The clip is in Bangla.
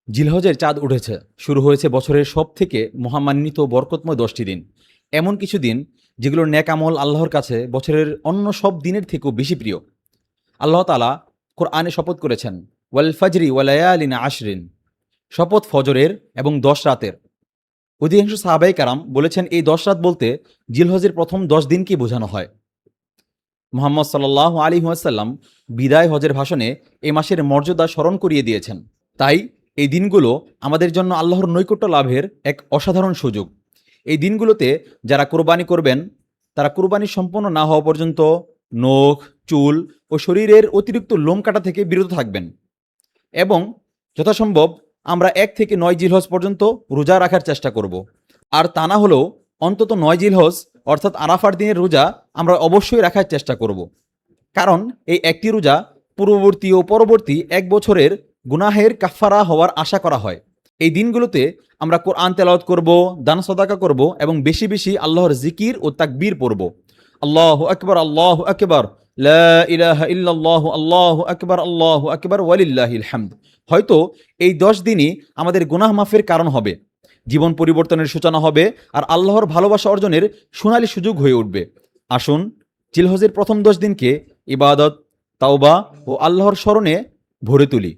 জিলহজের চাঁদ উঠেছে। শুরু হয়েছে বছরের সব থেকে মহামান্বিত বরকতময় 10টি দিন। এমন কিছু দিন যেগুলোর নেক আমল আল্লাহর কাছে বছরের অন্য সব দিনের থেকেও বেশি প্রিয়। আল্লাহ তাআলা কোরআনে শপথ করেছেন, ওয়াল ফাজরি ওয়ালায়ালিন আশরিন, শপথ ফজরের এবং 10 রাতের। অধিকাংশ সাহাবায়ে কেরাম বলেছেন এই 10 রাত বলতে জিলহজের প্রথম 10 দিনকেই বোঝানো হয়। মুহাম্মদ সাল্লাল্লাহু আলাইহি ওয়াসাল্লাম বিদায় হজের ভাষণে এ মাসের মর্যাদা স্মরণ করিয়ে দিয়েছেন। তাই এই দিনগুলো আমাদের জন্য আল্লাহর নৈকট্য লাভের এক অসাধারণ সুযোগ। এই দিনগুলোতে যারা কোরবানি করবেন তারা কোরবানি সম্পন্ন না হওয়া পর্যন্ত নখ, চুল ও শরীরের অতিরিক্ত লোম কাটা থেকে বিরত থাকবেন এবং যথাসম্ভব আমরা 1 থেকে 9 জিলহজ পর্যন্ত রোজা রাখার চেষ্টা করব। আর তা না হলেও অন্তত 9 জিলহজ অর্থাৎ আরাফার দিনের রোজা আমরা অবশ্যই রাখার চেষ্টা করব। কারণ এই একটি রোজা পূর্ববর্তী ও পরবর্তী 1 বছরের গুনাহের কাফফারা হওয়ার আশা করা হয়। এই দিনগুলোতে আমরা কোরআন তেলাওয়াত করব, দান সদাকা করব এবং বেশি বেশি আল্লাহর জিকির ও তাকবীর পড়ব। আল্লাহু আকবার, আল্লাহু আকবার, লা ইলাহা ইল্লাল্লাহু, আল্লাহু আকবার, আল্লাহু আকবার, ওয়ালিল্লাহিল হামদ। হয়তো এই 10 দিনই আমাদের গুনাহ মাফের কারণ হবে, জীবন পরিবর্তনের সূচনা হবে আর আল্লাহর ভালোবাসা অর্জনের সোনালী সুযোগ হয়ে উঠবে। আসুন জিলহজের প্রথম 10 দিনকে ইবাদত, তাওবা ও আল্লাহর স্মরণে ভরে তুলি।